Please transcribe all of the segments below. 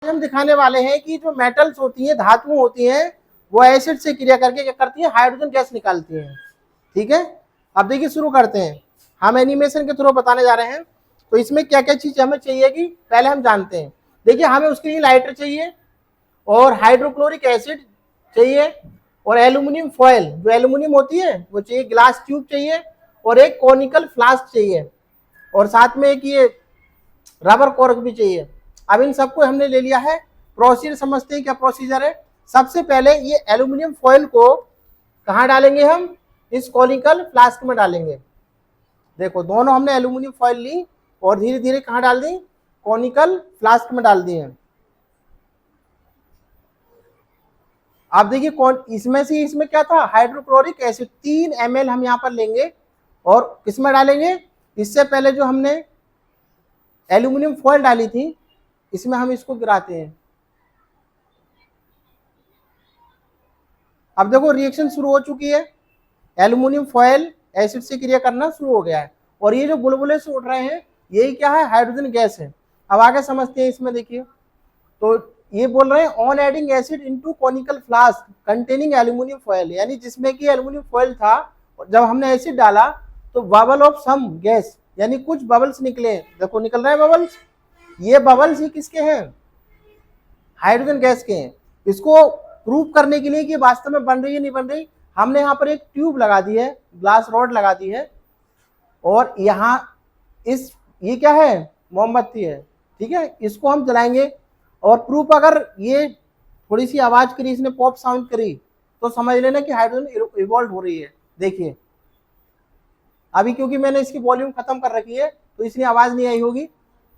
हम दिखाने वाले हैं कि जो मेटल्स होती हैं, धातुएं होती हैं, वो एसिड से क्रिया करके क्या करती है, हाइड्रोजन गैस निकालती हैं। ठीक है, अब देखिए शुरू करते हैं, हम एनिमेशन के थ्रू बताने जा रहे हैं। तो इसमें क्या क्या चीज हमें चाहिए कि पहले हम जानते हैं। देखिए हमें उसके लिए लाइटर चाहिए और हाइड्रोक्लोरिक एसिड चाहिए और एल्यूमिनियम फॉयल, जो एल्यूमिनियम होती है वो चाहिए, ग्लास ट्यूब चाहिए और एक कॉनिकल फ्लास्क चाहिए और साथ में एक ये रबर कॉर्क भी चाहिए। अब इन सबको हमने ले लिया है। प्रोसीजर समझते हैं, क्या प्रोसीजर है। सबसे पहले ये एल्यूमिनियम फॉयल को कहाँ डालेंगे हम, इस कॉनिकल फ्लास्क में डालेंगे। देखो दोनों हमने एल्यूमिनियम फॉयल ली और धीरे धीरे कहाँ डाल दी, कॉनिकल फ्लास्क में डाल दिए। आप देखिए कौन इसमें से, इसमें क्या था, हाइड्रोक्लोरिक एसिड 3 ml हम यहाँ पर लेंगे और किसमें डालेंगे, इससे पहले जो हमने एल्यूमिनियम फॉयल डाली थी इसमें हम इसको गिराते हैं। अब देखो रिएक्शन शुरू हो चुकी है, एल्यूमिनियम फॉयल एसिड से क्रिया करना शुरू हो गया है और ये जो बुलबुले से उठ रहे हैं यही क्या है, हाइड्रोजन गैस है। अब आगे समझते हैं इसमें। देखिए तो ये बोल रहे हैं on adding acid into conical flask containing aluminium foil, यानी जिसमें कि एल्यूमिनियम फॉयल था, जब हमने एसिड डाला तो बबल ऑफ सम गैस, यानी कुछ बबल्स निकले। देखो निकल रहे हैं बबल्स, ये बबल्स ही किसके हैं, हाइड्रोजन गैस के हैं। इसको प्रूव करने के लिए कि वास्तव में बन रही है नहीं बन रही, हमने यहाँ पर एक ट्यूब लगा दी है, ग्लास रॉड लगा दी है और यहाँ इस ये क्या है, मोमबत्ती है। ठीक है, इसको हम जलाएंगे और प्रूफ, अगर ये थोड़ी सी आवाज करी, इसने पॉप साउंड करी, तो समझ लेना कि हाइड्रोजन इवॉल्व हो रही है। देखिए अभी क्योंकि मैंने इसकी वॉल्यूम खत्म कर रखी है तो इसलिए आवाज नहीं आई होगी,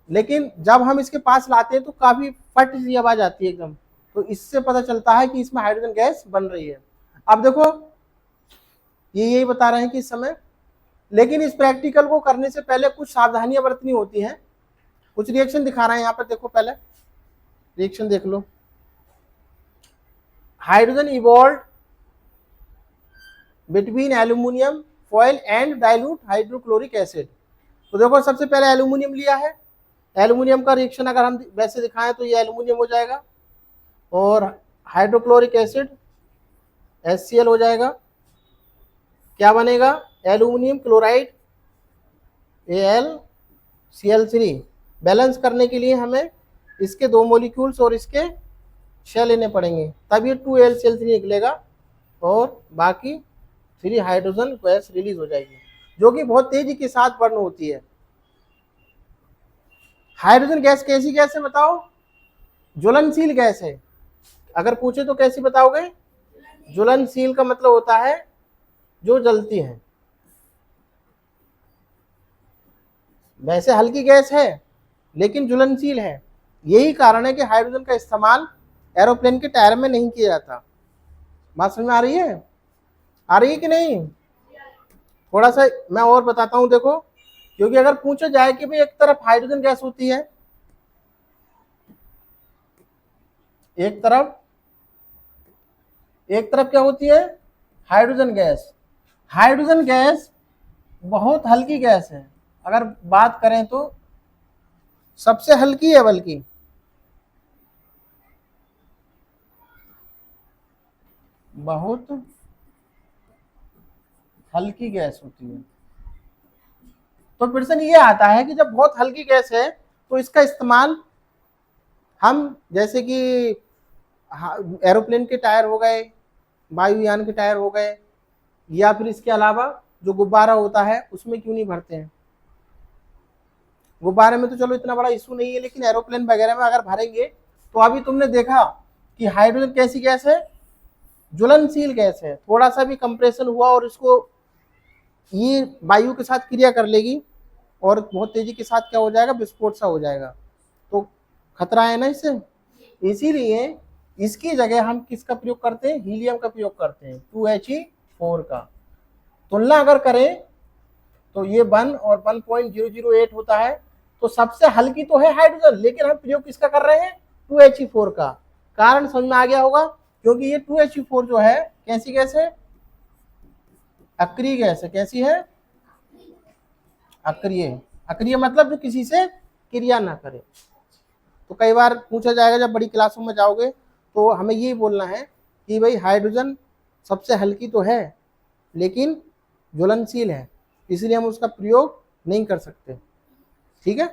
लेकिन जब हम इसके पास लाते हैं तो काफी फट सी आवाज आती है एकदम, तो इससे पता चलता है कि इसमें हाइड्रोजन गैस बन रही है। अब देखो ये यही बता रहे हैं कि इस समय, लेकिन इस प्रैक्टिकल को करने से पहले कुछ सावधानियां बरतनी होती हैं। कुछ रिएक्शन दिखा रहे हैं यहाँ पर, देखो पहले रिएक्शन देख लो। Hydrogen evolve between aluminium foil and dilute hydrochloric acid. तो देखो सबसे पहले एल्यूमिनियम लिया है, एल्यूमिनियम का रिएक्शन अगर हम वैसे दिखाएं तो ये एल्यूमिनियम हो जाएगा और हाइड्रोक्लोरिक एसिड HCl हो जाएगा। क्या बनेगा, एल्यूमिनियम क्लोराइड AlCl3। बैलेंस करने के लिए हमें इसके 2 मॉलिक्यूल्स और इसके शेल लेने पड़ेंगे, तब ये 2AlCl3 निकलेगा और बाकी 3 हाइड्रोजन गैस रिलीज हो जाएगी, जो कि बहुत तेजी के साथ बर्न होती है। हाइड्रोजन गैस कैसी गैस है बताओ, ज्वलनशील गैस है। अगर पूछे तो कैसी बताओगे, ज्वलनशील का मतलब होता है जो जलती है। वैसे हल्की गैस है लेकिन ज्वलनशील है। यही कारण है कि हाइड्रोजन का इस्तेमाल एरोप्लेन के टायर में नहीं किया जाता। बात समझ में आ रही है, आ रही है कि नहीं। थोड़ा सा मैं और बताता हूं, देखो क्योंकि अगर पूछा जाए कि भाई एक तरफ हाइड्रोजन गैस होती है, एक तरफ क्या होती है, हाइड्रोजन गैस। हाइड्रोजन गैस बहुत हल्की गैस है, अगर बात करें तो सबसे हल्की है, बल्कि बहुत हल्की गैस होती है। तो प्रश्न ये आता है कि जब बहुत हल्की गैस है तो इसका इस्तेमाल हम, जैसे कि एरोप्लेन के टायर हो गए, वायुयान के टायर हो गए, या फिर इसके अलावा जो गुब्बारा होता है उसमें क्यों नहीं भरते हैं। गुब्बारे में तो चलो इतना बड़ा इशू नहीं है, लेकिन एरोप्लेन वगैरह में अगर भरेंगे तो अभी तुमने देखा कि हाइड्रोजन कैसी गैस है, ज्वलनशील गैस है। थोड़ा सा भी कंप्रेशन हुआ और इसको ये वायु के साथ क्रिया कर लेगी और बहुत तेजी के साथ क्या हो जाएगा, विस्फोट सा हो जाएगा। तो खतरा है ना इससे, इसीलिए इसकी जगह हम किसका प्रयोग करते हैं, हीलियम का प्रयोग करते हैं, 2He4 का। तुलना अगर करें तो ये 1 और 1.008 होता है, तो सबसे हल्की तो है हाइड्रोजन, लेकिन हम प्रयोग किसका कर रहे हैं, 2He4 का। कारण समझ में आ गया होगा, क्योंकि ये 2He4 जो है कैसी गैस है, अक्रिय गैस है। कैसी है, अक्रिय। अक्रिय मतलब जो किसी से क्रिया ना करे। तो कई बार पूछा जाएगा जब बड़ी क्लासों में जाओगे, तो हमें यही बोलना है कि भाई हाइड्रोजन सबसे हल्की तो है लेकिन ज्वलनशील है, इसलिए हम उसका प्रयोग नहीं कर सकते। ठीक है।